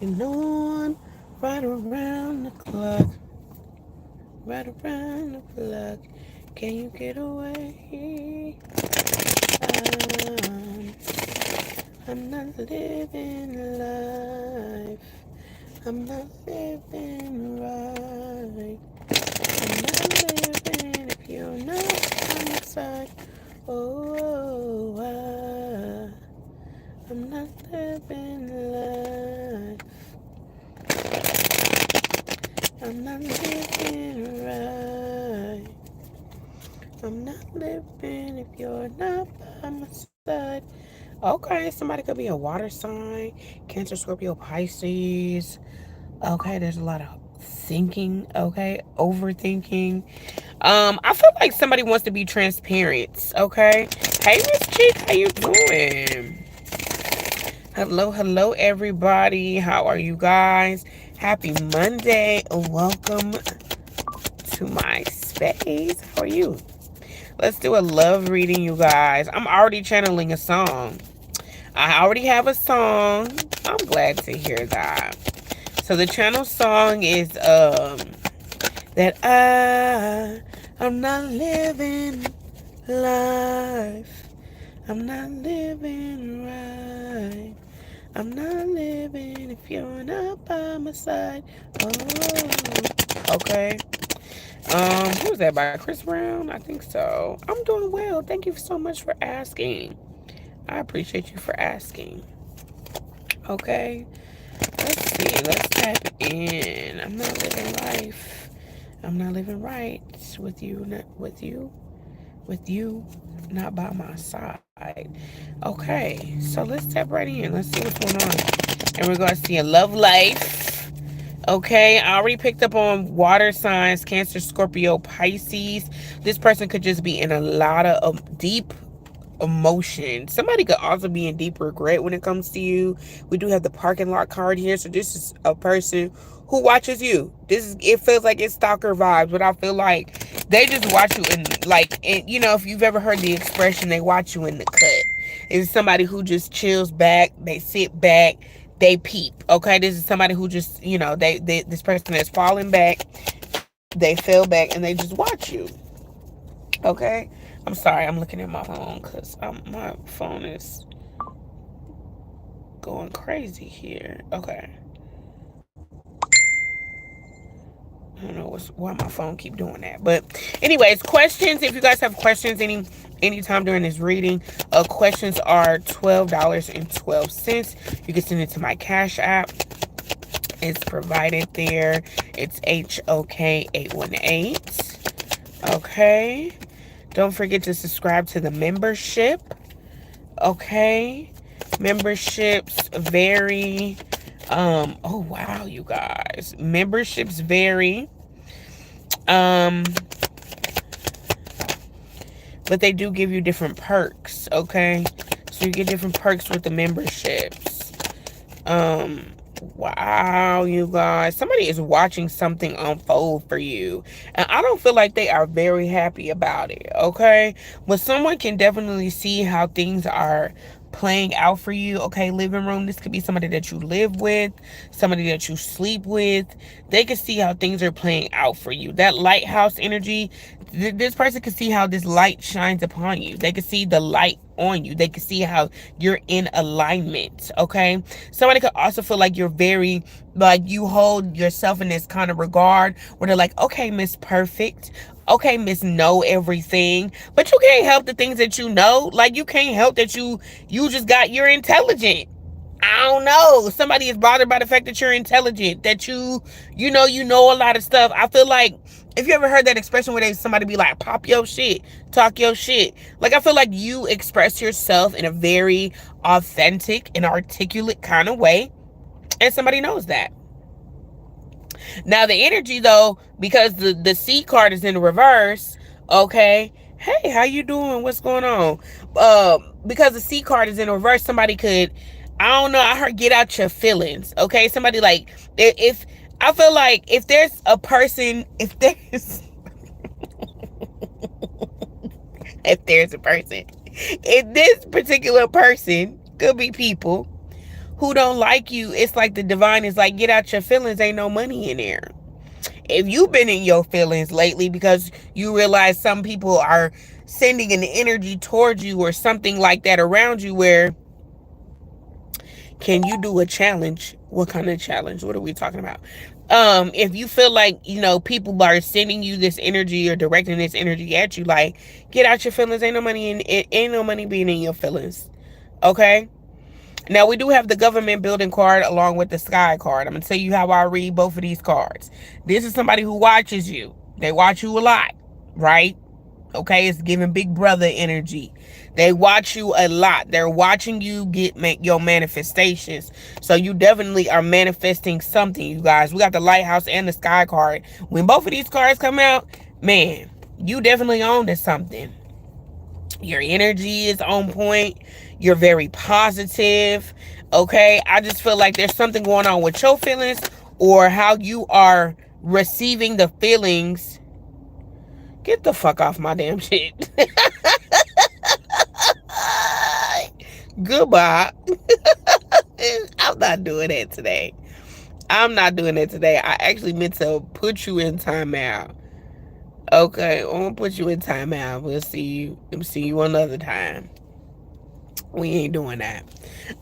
rocking on right around the clock, right around the clock. Can you get away? I'm, I'm not living life. I'm not living right. I'm not living if you're not on my side. Oh, I'm not living life. I'm not living right. I'm not living if you're not by my side. Okay, somebody could be a water sign, Cancer, Scorpio, Pisces. Okay, there's a lot of thinking, okay, overthinking. I feel like somebody wants to be transparent, okay? Hey, Miss Chick, how you doing? Hello, hello, everybody. How are you guys? Happy Monday. Welcome to my space. How are you? Let's do a love reading, you guys. I'm already channeling a song. I already have a song. I'm glad to hear that. So the channel song is that I'm not living life. I'm not living right. I'm not living if you're not by my side. Oh, okay. Who was that by Chris Brown? I think so. I'm doing well. Thank you so much for asking. I appreciate you for asking. Okay. Let's see. Let's type in. I'm not living life. I'm not living right with you. Not with you. With you. Not by my side. Okay. So let's tap right in. Let's see what's going on in regards to your love life. Okay, I already picked up on water signs, Cancer, Scorpio, Pisces. This person could just be in a lot of deep emotion. Somebody could also be in deep regret when it comes to you. We do have the parking lot card here, so this is a person who watches you. It feels like it's stalker vibes, but I feel like they just watch you you know, if you've ever heard the expression, they watch you in the cut. It's somebody who just chills back, they sit back, they peep. Okay, this is somebody who just, you know, this person is falling back, they fell back, and they just watch you. Okay, I'm sorry, I'm looking at my phone because my phone is going crazy here. Okay, I don't know why my phone keep doing that, but anyways, questions. If you guys have questions anytime during this reading, questions are $12.12. You can send it to my Cash App. It's provided there. It's HOK818. Okay. Don't forget to subscribe to the membership. Okay. Memberships vary. Oh wow, you guys. Memberships vary. But they do give you different perks, okay? So you get different perks with the memberships. Wow, you guys. Somebody is watching something unfold for you. And I don't feel like they are very happy about it, okay? But someone can definitely see how things are playing out for you. Okay, living room. This could be somebody that you live with, somebody that you sleep with. They can see how things are playing out for you. That lighthouse energy, this person can see how this light shines upon you. They can see the light on you. They can see how you're in alignment. Okay, somebody could also feel like you're very, like, you hold yourself in this kind of regard where they're like, okay, Miss Perfect, okay, Miss Know Everything, but you can't help the things that you know. Like, you can't help that you you're intelligent. I don't know. Somebody is bothered by the fact that you're intelligent, that you know a lot of stuff. I feel like, if you ever heard that expression where somebody be like, pop your shit, talk your shit. Like, I feel like you express yourself in a very authentic and articulate kind of way. And somebody knows that. Now, the energy, though, because the C card is in reverse, okay? Hey, how you doing? What's going on? Because the C card is in reverse, somebody could, I don't know, I heard get out your feelings, okay? Somebody, like, if I feel like if there's a person, if there's a person, if this particular person, could be people who don't like you, it's like the divine is like, get out your feelings, ain't no money in there. If you've been in your feelings lately because you realize some people are sending an energy towards you or something like that around you, where can you do a challenge? What kind of challenge? What are we talking about? If you feel like, people are sending you this energy or directing this energy at you, like, get out your feelings. Ain't no money being in your feelings. Okay? Now, we do have the government building card along with the sky card. I'm going to tell you how I read both of these cards. This is somebody who watches you. They watch you a lot, right? Okay, it's giving big brother energy. They watch you a lot. They're watching you make your manifestations. So you definitely are manifesting something, you guys. We got the lighthouse and the sky card. When both of these cards come out, man, you definitely own to something. Your energy is on point. You're very positive. Okay, I just feel like there's something going on with your feelings or how you are receiving the feelings. Get the fuck off my damn shit. Goodbye. I'm not doing that today. I'm not doing that today. I actually meant to put you in timeout. Okay, I'm gonna put you in timeout. We'll see you another time. We ain't doing that.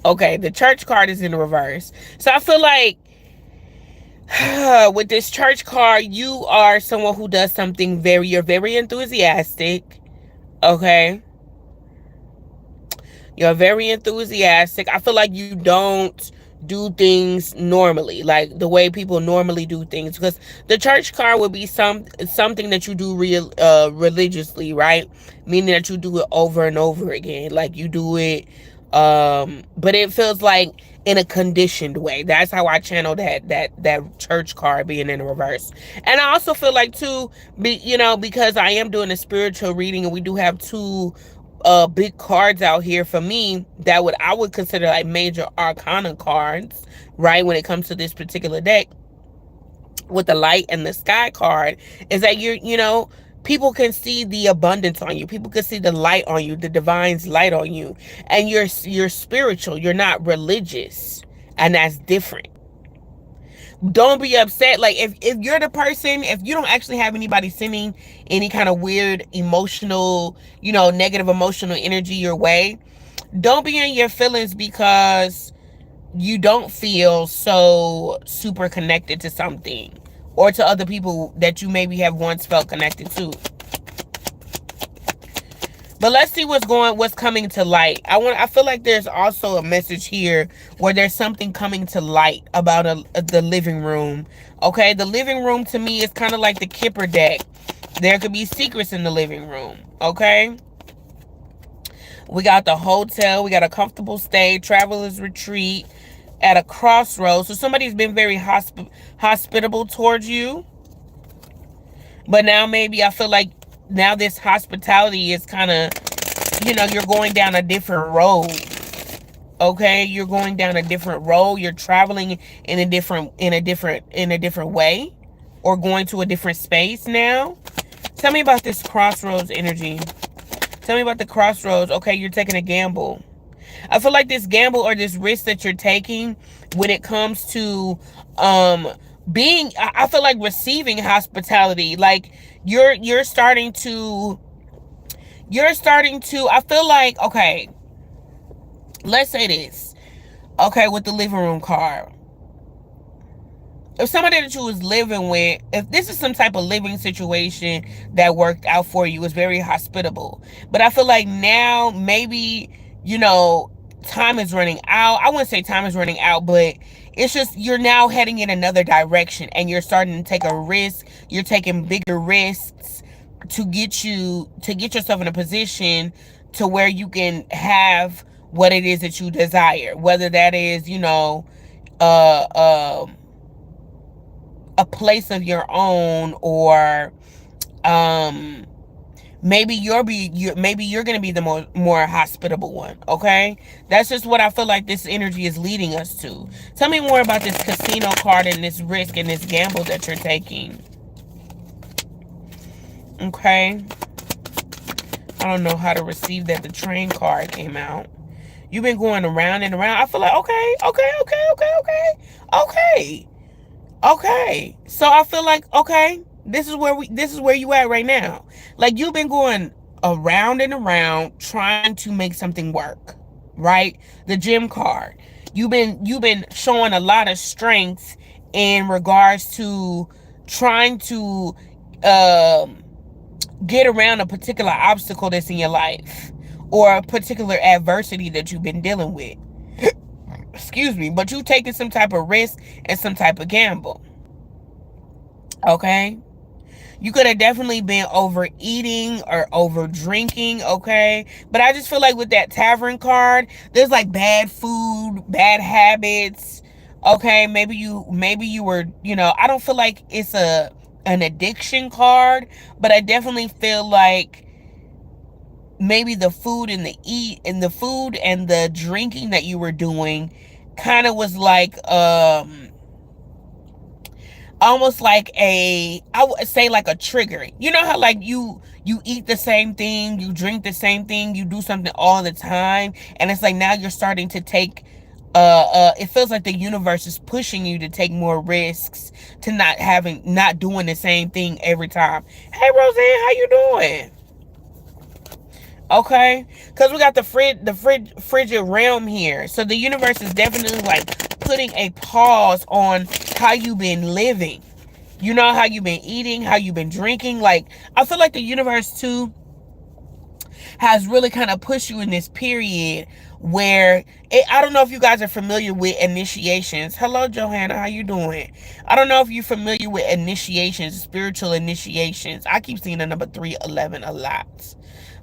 Okay, the church card is in reverse. So I feel like with this church card, you are someone who does something you're very enthusiastic. Okay. You're very enthusiastic. I feel like you don't do things normally, like the way people normally do things. Because the church card would be something that you do religiously, right? Meaning that you do it over and over again. Like you do it, but it feels like in a conditioned way. That's how I channel that church card being in reverse. And I also feel like too, because I am doing a spiritual reading and we do have two big cards out here for me that I would consider like major arcana cards, right? When it comes to this particular deck with the light and the sky card, is that people can see the abundance on you. People can see the light on you, the divine's light on you. And you're spiritual. You're not religious. And that's different. Don't be upset. Like if you're the person, if you don't actually have anybody sending any kind of weird emotional, negative emotional energy your way, don't be in your feelings because you don't feel so super connected to something or to other people that you maybe have once felt connected to. But let's see what's coming to light. I feel like there's also a message here where there's something coming to light about the living room. Okay, the living room to me is kind of like the Kipper deck. There could be secrets in the living room. Okay. We got the hotel. We got a comfortable stay, traveler's retreat at a crossroads. So somebody's been very hospitable towards you. But now maybe I feel like now this hospitality is kind of, you're going down a different road. Okay, you're going down a different road. You're traveling in a different way, or going to a different space now. Tell me about this crossroads energy. Tell me about the crossroads. Okay, you're taking a gamble. I feel like this gamble or this risk that you're taking when it comes to I feel like receiving hospitality. Like you're starting to I feel like, okay, let's say this. Okay, with the living room card. If somebody that you was living with, if this is some type of living situation that worked out for you, was very hospitable. But I feel like now maybe, time is running out. I wouldn't say time is running out, but it's just you're now heading in another direction and you're starting to take a risk. You're taking bigger risks to get yourself in a position to where you can have what it is that you desire. Whether that is, a place of your own, or maybe you're gonna be the more hospitable one. Okay, that's just what I feel like this energy is leading us to. Tell me more about this casino card and this risk and this gamble that you're taking. Okay, I don't know how to receive that. The train card came out. You've been going around and around. I feel like, okay. Okay. So I feel like, okay, this is where you at right now. Like, you've been going around and around trying to make something work. Right? The gym card. You've been showing a lot of strength in regards to trying to um get around a particular obstacle that's in your life, or a particular adversity that you've been dealing with. Excuse me, but you taking some type of risk and some type of gamble. Okay? You could have definitely been overeating or over drinking, okay? But I just feel like with that tavern card, there's like bad food, bad habits. Okay, maybe you were, I don't feel like it's a an addiction card, but I definitely feel like maybe the food and the drinking that you were doing kind of was like almost like I would say like a trigger. You know how like you eat the same thing, you drink the same thing, you do something all the time, and it's like now you're starting to take it feels like the universe is pushing you to take more risks, to not doing the same thing every time. Hey Roseanne, how you doing? Okay, because we got frigid realm here, so the universe is definitely like putting a pause on how you've been living. You know, how you've been eating, how you've been drinking. Like, I feel like the universe too has really kind of pushed you in this period where I don't know if you guys are familiar with initiations. Hello, Johanna, how you doing? I don't know if you're familiar with initiations, spiritual initiations. I keep seeing the number 311 a lot.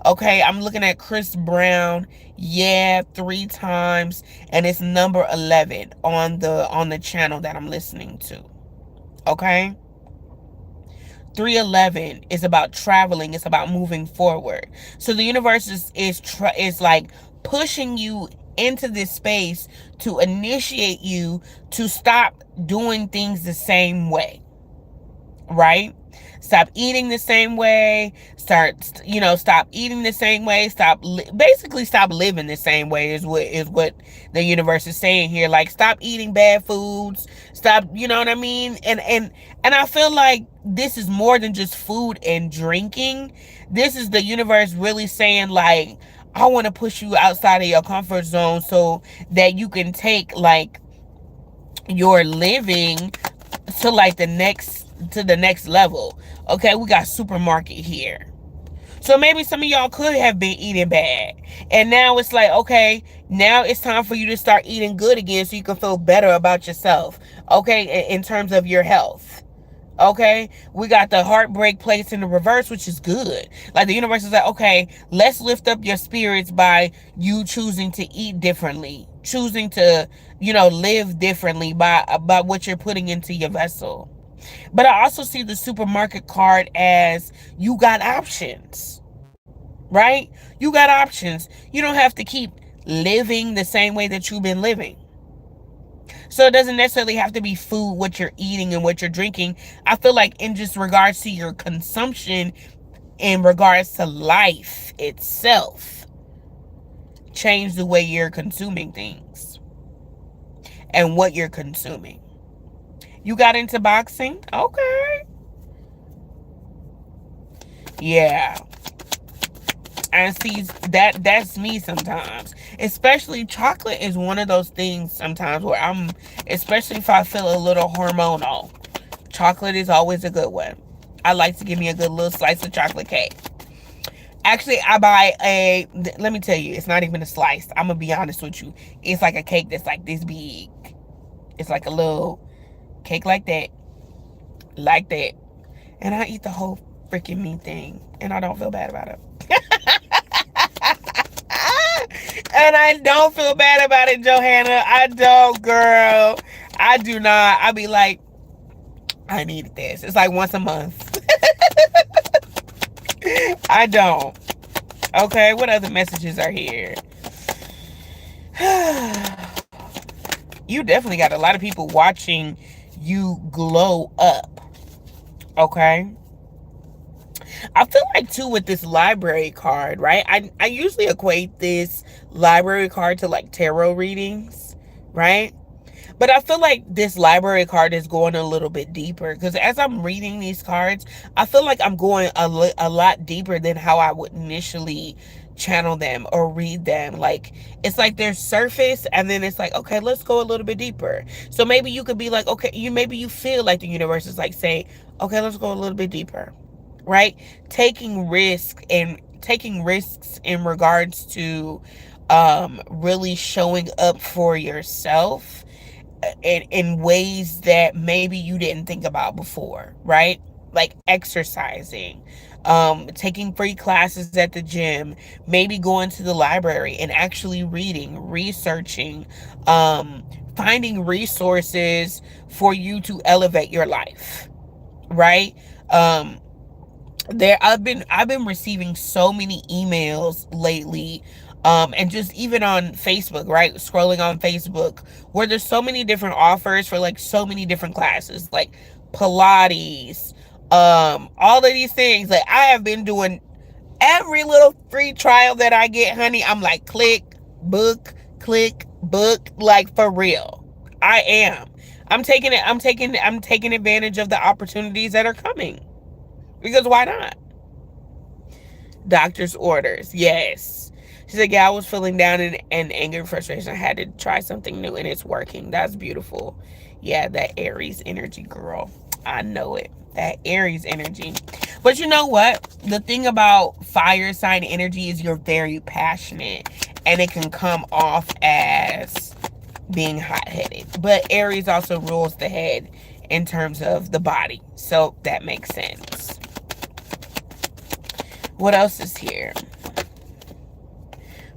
Okay, I'm looking at Chris Brown. Yeah, 3 times, and it's number 11 on the channel that I'm listening to. Okay. 311 is about traveling, it's about moving forward. So the universe is like pushing you into this space to initiate you to stop doing things the same way, right? Stop eating the same way. Stop eating the same way. Basically stop living the same way is what the universe is saying here. Like, stop eating bad foods. Stop, you know what I mean? And I feel like this is more than just food and drinking. This is the universe really saying, like, I want to push you outside of your comfort zone so that you can take like your living to like the next level. Okay, we got supermarket here. So maybe some of y'all could have been eating bad. And now it's like, okay, now it's time for you to start eating good again so you can feel better about yourself. Okay, in terms of your health. Okay, we got the heartbreak place in the reverse, which is good. Like, the universe is like, okay, let's lift up your spirits by you choosing to eat differently, choosing to, live differently by what you're putting into your vessel. But I also see the supermarket card as you got options, right? You got options. You don't have to keep living the same way that you've been living. So it doesn't necessarily have to be food, what you're eating and what you're drinking. I feel like in just regards to your consumption, in regards to life itself, change the way you're consuming things and what you're consuming. You got into boxing? Okay. Yeah. And see, that's me sometimes. Especially chocolate is one of those things sometimes where especially if I feel a little hormonal. Chocolate is always a good one. I like to give me a good little slice of chocolate cake. Actually, I buy let me tell you, it's not even a slice. I'm going to be honest with you. It's like a cake that's like this big. It's like a little cake like that. Like that. And I eat the whole freaking meat thing. And I don't feel bad about it. And I don't feel bad about it, Johanna. I don't, girl. I do not. I be like, I needed this. It's like once a month. I don't. Okay, what other messages are here? You definitely got a lot of people watching you glow up. Okay? I feel like too with this library card, right? I usually equate this library card to like tarot readings, right? But I feel like this library card is going a little bit deeper because as I'm reading these cards, I feel like I'm going a lot deeper than how I would initially channel them or read them. Like, it's like there's surface and then it's like, okay, let's go a little bit deeper. So maybe you could be like, okay, maybe you feel like the universe is like saying, okay, let's go a little bit deeper, right? Taking risks in regards to really showing up for yourself in ways that maybe you didn't think about before, right? Like exercising, taking free classes at the gym, maybe going to the library and actually reading, researching, finding resources for you to elevate your life, right? Um, I've been receiving so many emails lately, and just even on Facebook, right, scrolling on Facebook, where there's so many different offers for like so many different classes, like Pilates, all of these things. Like, I have been doing every little free trial that I get, honey. I'm like, click book, like, for real. I am. I'm taking advantage of the opportunities that are coming, because why not? Doctor's orders. Yes. She said, yeah, I was feeling down and anger and frustration. I had to try something new and it's working. That's beautiful. Yeah, that Aries energy, girl. I know it. That Aries energy. But you know what? The thing about fire sign energy is you're very passionate and it can come off as being hot-headed. But Aries also rules the head in terms of the body. So that makes sense. What else is here?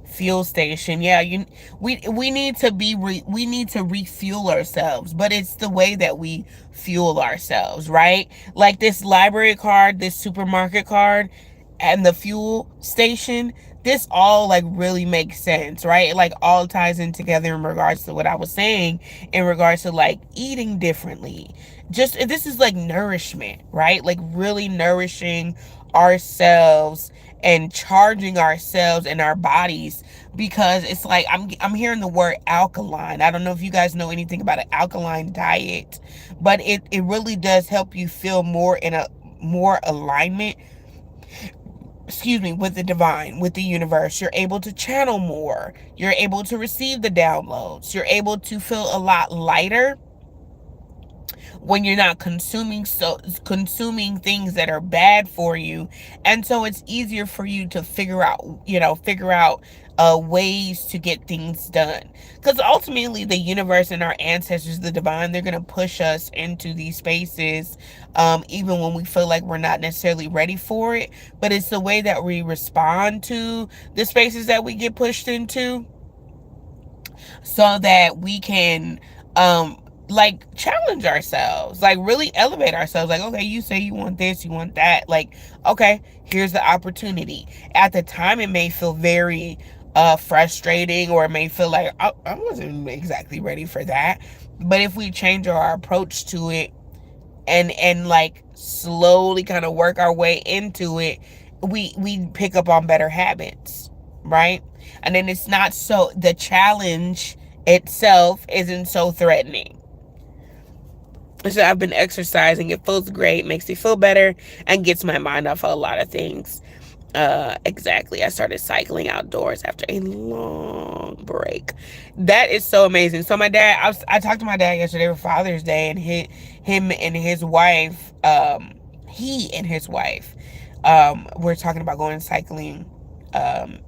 Fuel station. Yeah, we need to we need to refuel ourselves, but it's the way that we fuel ourselves, right? Like this library card, this supermarket card, and the fuel station, this all like really makes sense, right? It like all ties in together in regards to what I was saying in regards to like eating differently. Just this is like nourishment, right? Like really nourishing ourselves and charging ourselves and our bodies, because it's like I'm hearing the word alkaline. I don't know if you guys know anything about an alkaline diet, but it really does help you feel more in a more alignment, excuse me, with the divine, with the universe. You're able to channel more. You're able to receive the downloads. You're able to feel a lot lighter when you're not consuming things that are bad for you. And so it's easier for you to figure out ways to get things done, because ultimately the universe and our ancestors, the divine, they're going to push us into these spaces, even when we feel like we're not necessarily ready for it. But it's the way that we respond to the spaces that we get pushed into, so that we can like challenge ourselves, like really elevate ourselves. Like, okay, you say you want this, you want that, like, okay, here's the opportunity. At the time it may feel very frustrating, or it may feel like I wasn't exactly ready for that. But if we change our approach to it and like slowly kind of work our way into it, we pick up on better habits, right? And then it's not so, the challenge itself isn't so threatening. So I've been exercising. It feels great, makes me feel better, and gets my mind off a lot of things. Exactly. I started cycling outdoors after a long break. That is so amazing. So my dad, I talked to my dad yesterday for Father's Day, and him and his wife, he and his wife, were talking about going cycling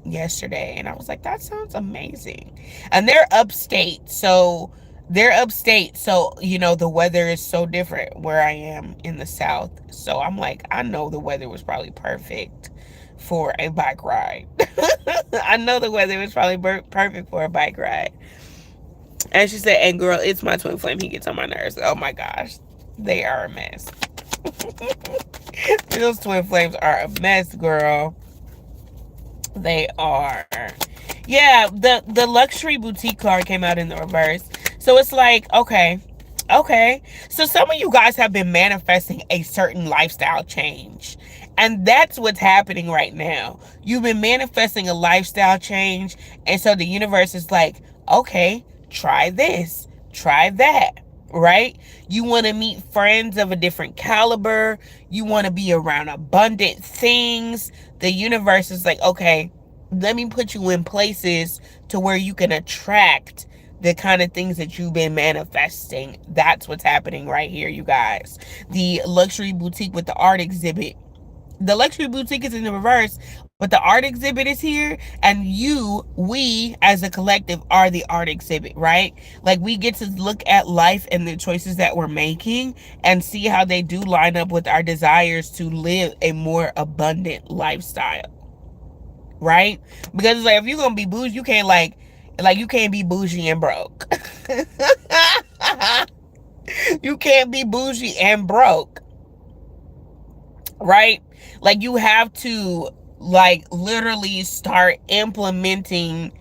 yesterday, and I was like, that sounds amazing. And they're upstate, so the weather is so different where I am in the south. So I'm like, I know the weather was probably perfect for a bike ride. I know the weather was probably perfect for a bike ride. And she said, and girl, it's my twin flame, he gets on my nerves. Oh my gosh, they are a mess. Those twin flames are a mess, girl. They are. Yeah, the luxury boutique card came out in the reverse. So it's like, okay. So some of you guys have been manifesting a certain lifestyle change. And that's what's happening right now. You've been manifesting a lifestyle change. And so the universe is like, okay, try this, try that, right? You want to meet friends of a different caliber. You want to be around abundant things. The universe is like, okay, let me put you in places to where you can attract the kind of things that you've been manifesting. That's what's happening right here, you guys. The luxury boutique with the art exhibit, the luxury boutique is in the reverse, but the art exhibit is here, and we as a collective are the art exhibit, right? Like, we get to look at life and the choices that we're making and see how they do line up with our desires to live a more abundant lifestyle, right? Because it's like, if you're gonna be bougie, you can't you can't be bougie and broke. You can't be bougie and broke, right? Like, you have to, like, literally start implementing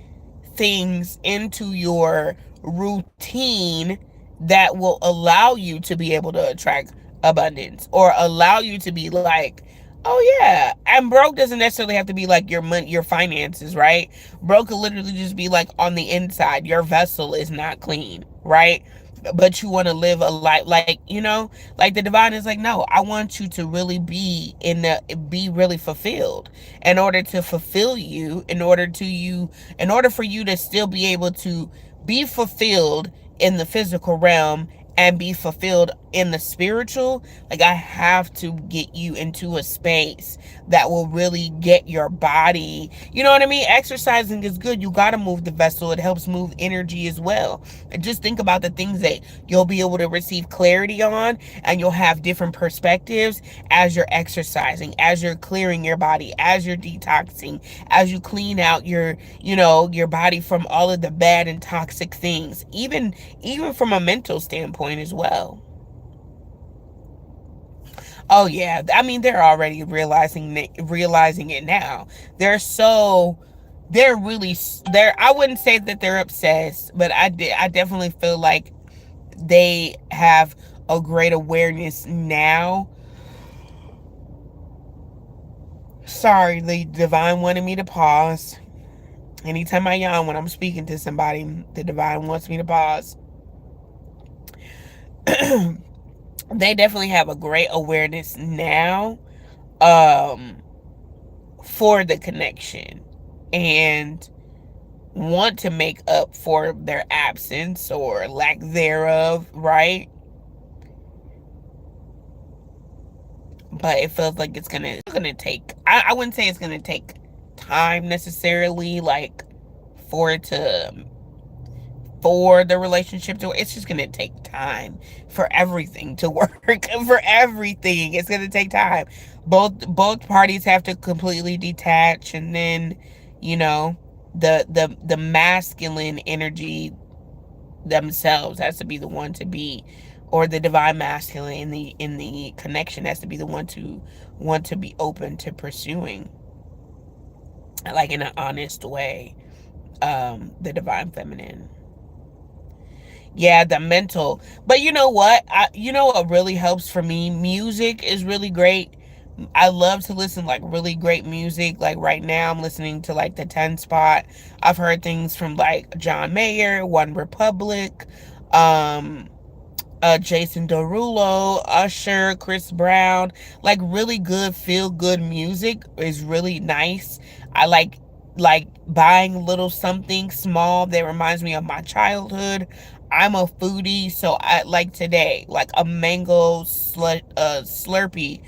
things into your routine that will allow you to be able to attract abundance, or allow you to be like, oh yeah. And broke doesn't necessarily have to be like your money, your finances, right? Broke could literally just be like on the inside, your vessel is not clean, right? But you want to live a life, like, like the divine is like, no, I want you to really be really fulfilled. In order to fulfill you, in order for you to still be able to be fulfilled in the physical realm and be fulfilled in the spiritual, like, I have to get you into a space that will really get your body, you know what I mean? Exercising is good. You got to move the vessel. It helps move energy as well. And just think about the things that you'll be able to receive clarity on, and you'll have different perspectives as you're exercising, as you're clearing your body, as you're detoxing, as you clean out your body from all of the bad and toxic things, even from a mental standpoint as well. Oh yeah, I mean, they're already realizing it now. They're so they're really they're I wouldn't say that they're obsessed, but I definitely feel like they have a great awareness now. Sorry, the divine wanted me to pause. Anytime I yawn when I'm speaking to somebody, the divine wants me to pause. They definitely have a great awareness now, um for the connection, and want to make up for their absence or lack thereof, right? But it feels like it's gonna take, I wouldn't say it's gonna take time necessarily, like, for it to for the relationship to, it's just gonna take time for everything to work. For everything, it's gonna take time. Both parties have to completely detach, and then, you know the masculine energy themselves has to be the one to be, or the divine masculine in the connection has to be the one to want to be open to pursuing, like, in an honest way, the divine feminine. Yeah, the mental. But you know what? You know what really helps for me? Music is really great. I love to listen, like, really great music. Like, right now I'm listening to, like, the 10 spot. I've heard things from, like, John Mayer, One Republic, um Jason Derulo, Usher, Chris Brown. Like, really good, feel good music is really nice. I like buying little something small that reminds me of my childhood. I'm a foodie, so I like, today, like, a mango Slurpee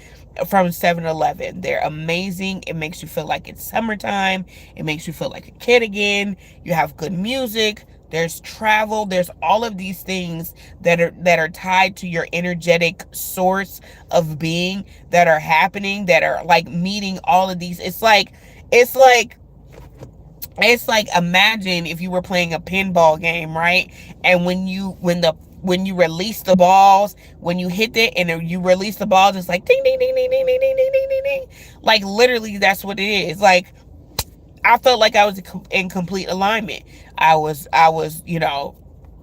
from 7-Eleven. They're amazing. It makes you feel like it's summertime. It makes you feel like a kid again. You have good music. There's travel. There's all of these things that are tied to your energetic source of being, that are happening, that are, like, meeting all of these. It's like it's like, imagine if you were playing a pinball game, right? And when you release the balls, when you hit it and you release the balls, it's like ding ding ding ding ding ding ding ding ding ding ding. Like, literally, that's what it is. Like, I felt like I was in complete alignment. I was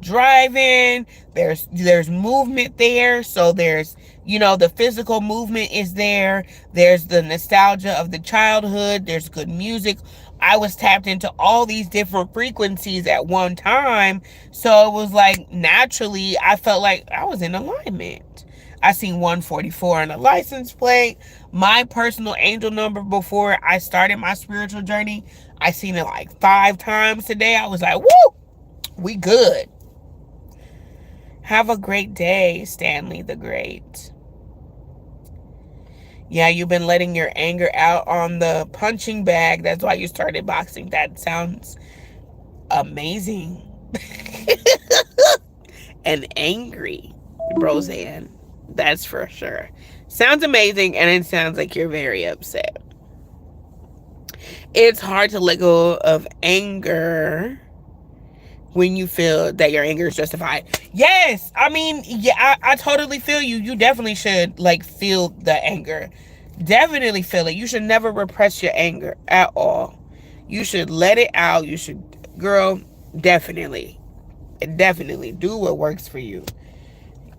driving. There's movement there. So there's, the physical movement is there. There's the nostalgia of the childhood. There's good music. I was tapped into all these different frequencies at one time. So it was like naturally I felt like I was in alignment. I seen 144 on the license plate. My personal angel number before I started my spiritual journey, I seen it like 5 times today. I was like, woo, we good. Have a great day, Stanley the Great. Yeah, you've been letting your anger out on the punching bag. That's why you started boxing. That sounds amazing. And angry, Roseanne. That's for sure. Sounds amazing, and it sounds like you're very upset. It's hard to let go of anger when you feel that your anger is justified. Yes, I mean, yeah, I totally feel you. You definitely should like feel the anger. Definitely feel it. You should never repress your anger at all. You should let it out. You should, girl, definitely, definitely do what works for you.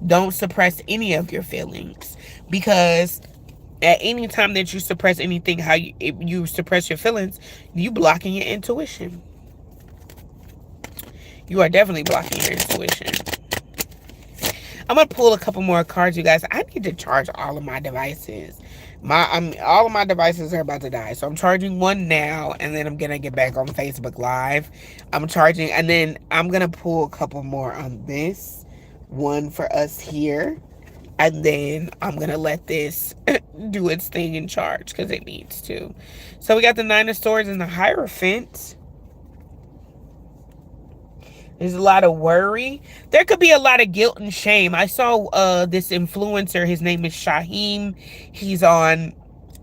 Don't suppress any of your feelings, because at any time that you suppress anything, how you suppress your feelings, you blocking your intuition. You are definitely blocking your intuition. I'm gonna pull a couple more cards, you guys. I need to charge all of my devices. All of my devices are about to die, so I'm charging one now, and then I'm gonna get back on Facebook Live. I'm charging, and then I'm gonna pull a couple more on this one for us here, and then I'm gonna let this do its thing and charge because it needs to. So we got the Nine of Swords and the Hierophant. There's a lot of worry. There could be a lot of guilt and shame. I saw this influencer. His name is Shaheem. He's on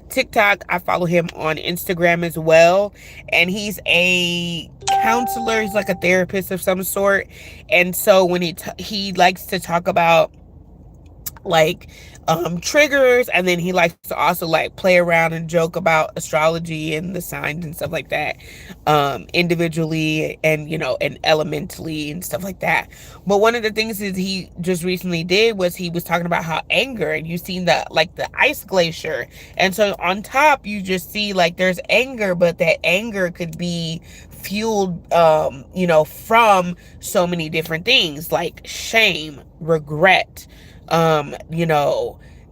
TikTok. I follow him on Instagram as well. And he's a counselor. He's like a therapist of some sort. And so when he likes to talk about like triggers, and then he likes to also like play around and joke about astrology and the signs and stuff like that, individually and and elementally and stuff like that. But one of the things that he just recently did was he was talking about how anger, and you seen the like the ice glacier, and so on top you just see like there's anger, but that anger could be fueled from so many different things like shame, regret,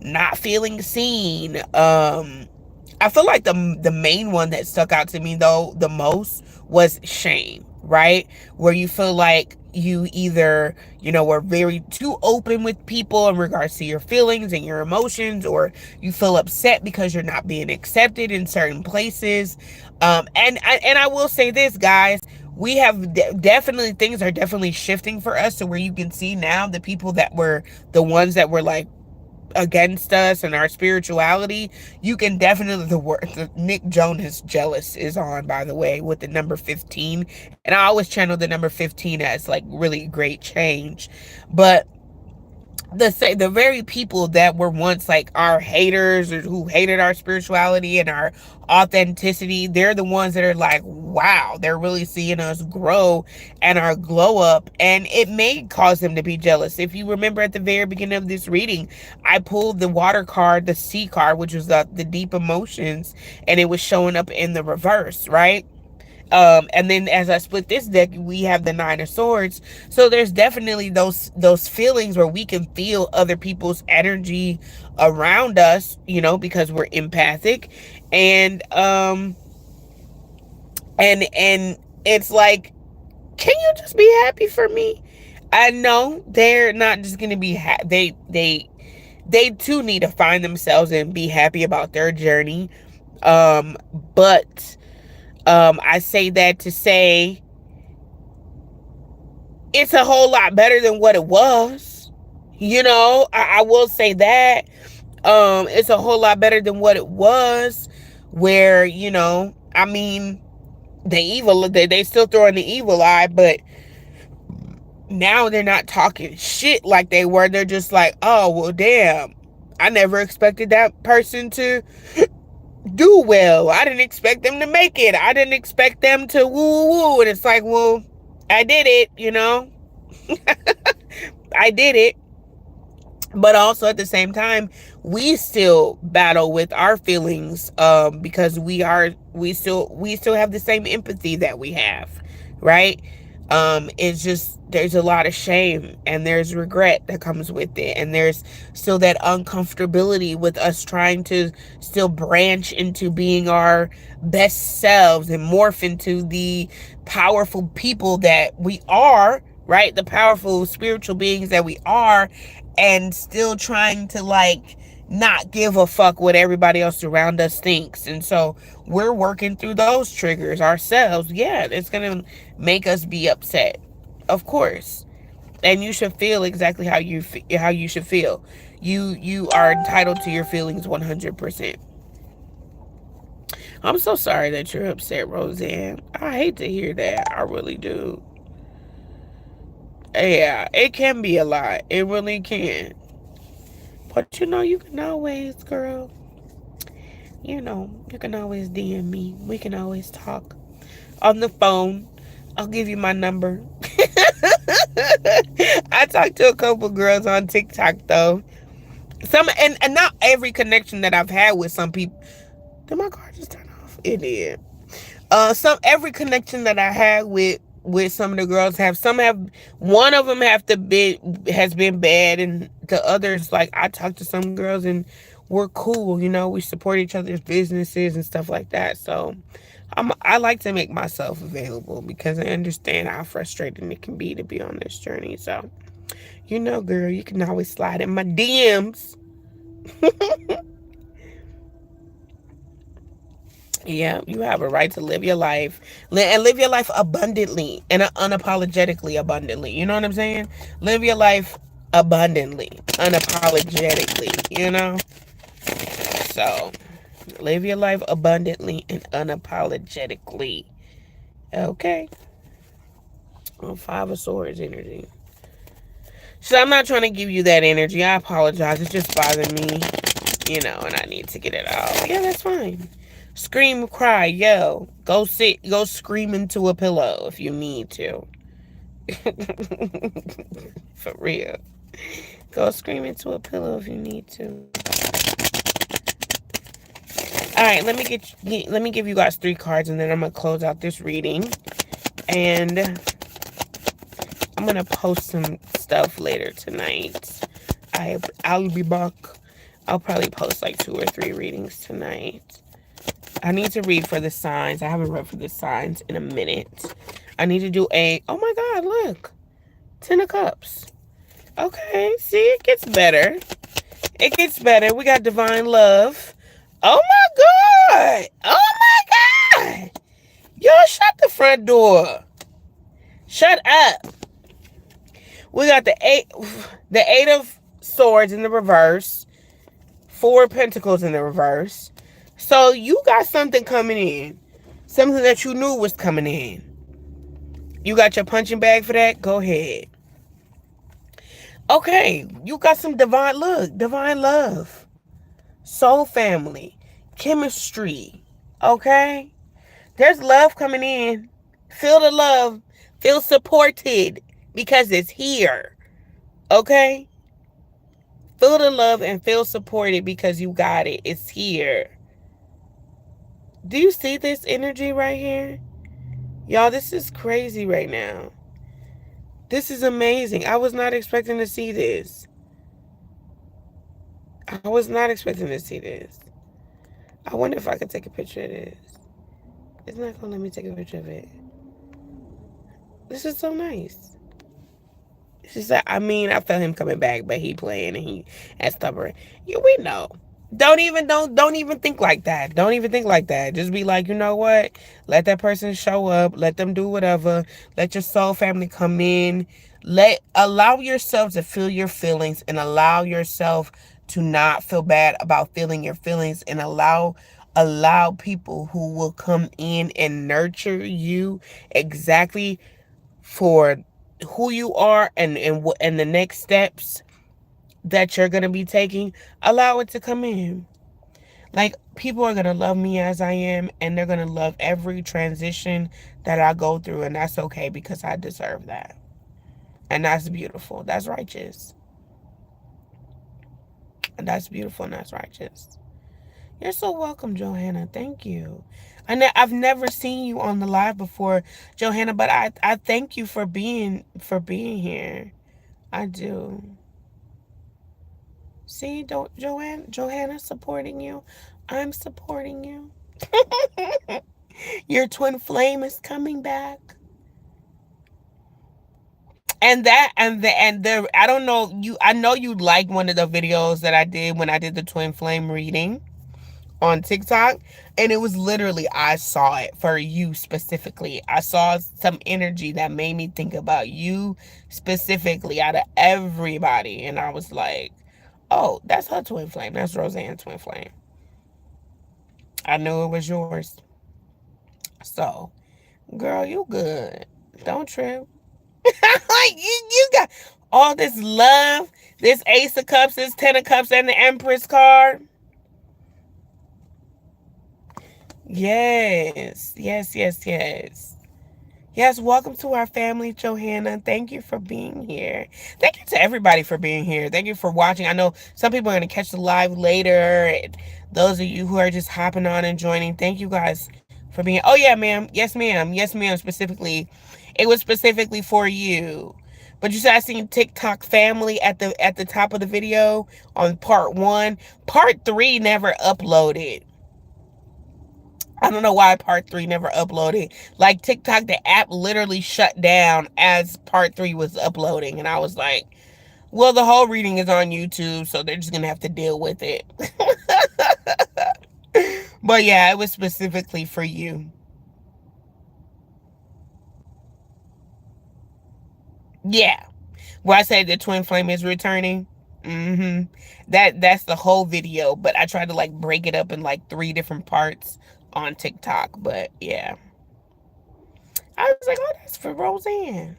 not feeling seen. I feel like the main one that stuck out to me though the most was shame, right? Where you feel like you either, were very too open with people in regards to your feelings and your emotions, or you feel upset because you're not being accepted in certain places. And I will say this, guys, we have definitely, things are definitely shifting for us to where you can see now the people that were the ones that were like against us and our spirituality. You can definitely, the Nick Jonas Jealous is on, by the way, with the number 15, and I always channel the number 15 as like really great change. But the very people that were once like our haters, or who hated our spirituality and our authenticity, they're the ones that are like, wow, they're really seeing us grow and our glow up, and it may cause them to be jealous. If you remember at the very beginning of this reading, I pulled the water card, the sea card, which was the deep emotions, and it was showing up in the reverse, right? And then as I split this deck, we have the Nine of Swords. So there's definitely those feelings where we can feel other people's energy around us, because we're empathic. And it's like, can you just be happy for me? I know they're not just gonna be they too need to find themselves and be happy about their journey. But I say that to say it's a whole lot better than what it was. I will say that. It's a whole lot better than what it was, where, I mean, they still throwing the evil eye, but now they're not talking shit like they were. They're just like, oh, well, damn, I never expected that person to do well. I didn't expect them to make it. I didn't expect them to woo woo. And it's like, well, I did it, I did it. But also at the same time, we still battle with our feelings, because we still have the same empathy that we have, right? It's just there's a lot of shame and there's regret that comes with it, and there's still that uncomfortability with us trying to still branch into being our best selves and morph into the powerful people that we are, right? The powerful spiritual beings that we are, and still trying to like not give a fuck what everybody else around us thinks. And so we're working through those triggers ourselves. Yeah, it's gonna make us be upset, of course. And you should feel exactly how you should feel. You are entitled to your feelings 100%. I'm so sorry that you're upset, Roseanne. I hate to hear that. I really do. Yeah, it can be a lot. It really can. But you can always, girl, you can always DM me. We can always talk on the phone. I'll give you my number. I talked to a couple girls on TikTok though. And not every connection that I've had with some people. Did my car just turn off? It did. Some every connection that I had with some of the girls have one of them has been bad, and the others, like, I talked to some girls and we're cool. We support each other's businesses and stuff like that. So I like to make myself available because I understand how frustrating it can be to be on this journey. So girl, you can always slide in my DMs. Yeah, you have a right to live your life, and live your life abundantly and unapologetically abundantly. You know what I'm saying? Live your life abundantly, unapologetically. So live your life abundantly and unapologetically. Okay. Well, Five of Swords energy. So I'm not trying to give you that energy. I apologize. It's just bothering me, and I need to get it out. Yeah, that's fine. Scream, cry, yell. Go scream into a pillow if you need to. For real. Go scream into a pillow if you need to. All right, let me give you guys 3 cards, and then I'm gonna close out this reading. And I'm gonna post some stuff later tonight. I'll be back. I'll probably post like 2 or 3 readings tonight. I need to read for the signs. I haven't read for the signs in a minute. I need to do oh my God, look. 10 of Cups. Okay, see, it gets better. It gets better. We got divine love. Oh my God. Oh my God. Y'all shut the front door. Shut up. We got the eight of Swords in the reverse. 4 of Pentacles in the reverse. So you got something coming in. Something that you knew was coming in. You got your punching bag for that? Go ahead. Okay, you got some divine love, soul family, chemistry. Okay, there's love coming in. Feel the love. Feel supported because it's here. Okay, feel the love and feel supported because you got it. It's here. Do you see this energy right here? Y'all, this is crazy right now. This is amazing. I was not expecting to see this. I was not expecting to see this. I wonder if I could take a picture of this. It's not going to let me take a picture of it. This is so nice. She said, I felt him coming back, but he playing and he at stubborn. Yeah, we know. Don't even think like that. Don't even think like that. Just be like, you know what? Let that person show up. Let them do whatever. Let your soul family come in. Allow yourself to feel your feelings, and allow yourself to not feel bad about feeling your feelings, and allow people who will come in and nurture you exactly for who you are, and the next steps that you're going to be taking. Allow it to come in. Like, people are going to love me as I am, and they're going to love every transition that I go through, and that's okay because I deserve that. And that's beautiful. That's righteous. That's beautiful and that's righteous. You're so welcome, Johanna. Thank you. I've never seen you on the live before, Johanna, but I thank you for being here. I do. See, don't Johanna supporting you. I'm supporting you. Your twin flame is coming back. And that and the I don't know you I know you like one of the videos that I did when I did the twin flame reading on TikTok, and it was literally I saw it for you specifically. I saw some energy that made me think about you specifically out of everybody, and I was like, "Oh, that's her twin flame. That's Roseanne's twin flame." I knew it was yours. So, girl, you good. Don't trip. Like you got all this love, this Ace of Cups, this Ten of Cups, and the Empress card. Yes, yes, yes, yes. Yes, welcome to our family, Johanna. Thank you for being here. Thank you to everybody for being here. Thank you for watching. I know some people are going to catch the live later. Those of you who are just hopping on and joining, thank you guys for being. Oh yeah, ma'am. Yes, ma'am. Yes, ma'am. Specifically, it was specifically for you. But you said I seen TikTok family at the top of the video on part 1. Part 3 never uploaded. I don't know why part 3 never uploaded. Like TikTok, the app literally shut down as part 3 was uploading. And I was like, well, the whole reading is on YouTube, so they're just going to have to deal with it. But yeah, it was specifically for you. Yeah. Where I say the twin flame is returning. That's the whole video, but I tried to like break it up in like 3 different parts on TikTok. But yeah. I was like, oh, that's for Roseanne.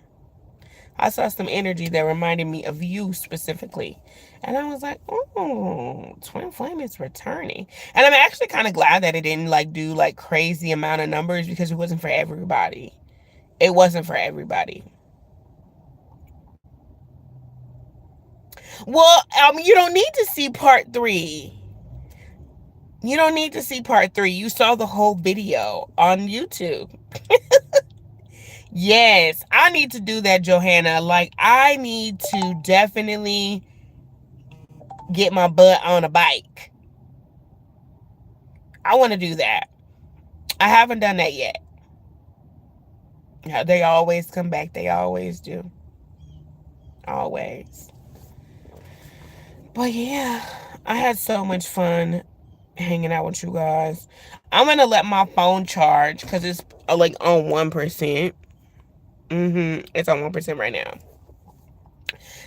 I saw some energy that reminded me of you specifically. And I was like, oh, Twin Flame is returning. And I'm actually kind of glad that it didn't like do like crazy amount of numbers because it wasn't for everybody. It wasn't for everybody. Well, you don't need to see part 3. You don't need to see part 3. You saw the whole video on YouTube. Yes, I need to do that, Johanna. Like, I need to definitely get my butt on a bike. I want to do that. I haven't done that yet. Yeah, they always come back. They always do. Always. But yeah, I had so much fun hanging out with you guys. I'm going to let my phone charge because it's like on 1%. It's on 1% right now.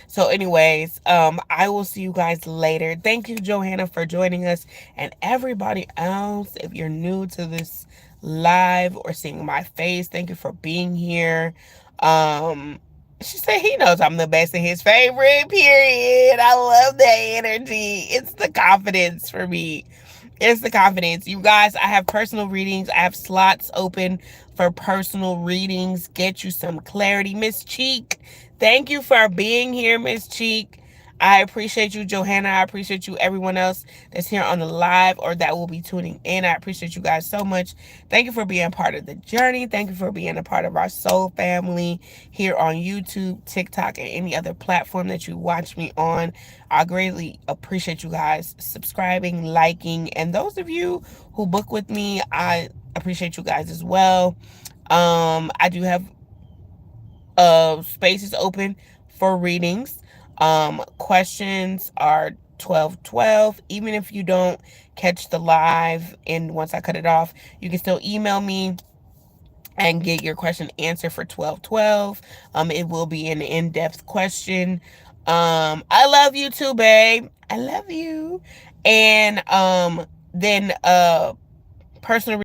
So, anyways, I will see you guys later. Thank you, Johanna, for joining us, and everybody else. If you're new to this live or seeing my face, thank you for being here. She said he knows I'm the best and his favorite. Period. I love that energy. It's the confidence for me. It's the confidence. You guys, I have personal readings. I have slots open for personal readings. Get you some clarity. Miss Cheek, thank you for being here, Miss Cheek. I appreciate you, Johanna. I appreciate you, everyone else that's here on the live or that will be tuning in. I appreciate you guys so much. Thank you for being part of the journey. Thank you for being a part of our soul family here on YouTube, TikTok, and any other platform that you watch me on. I greatly appreciate you guys subscribing, liking, and those of you who book with me, I appreciate you guys as well. I do have spaces open for readings. Questions are 1212. Even if you don't catch the live and once I cut it off, you can still email me and get your question answered for 1212. It will be an in-depth question. I love you too, babe. I love you. And then personal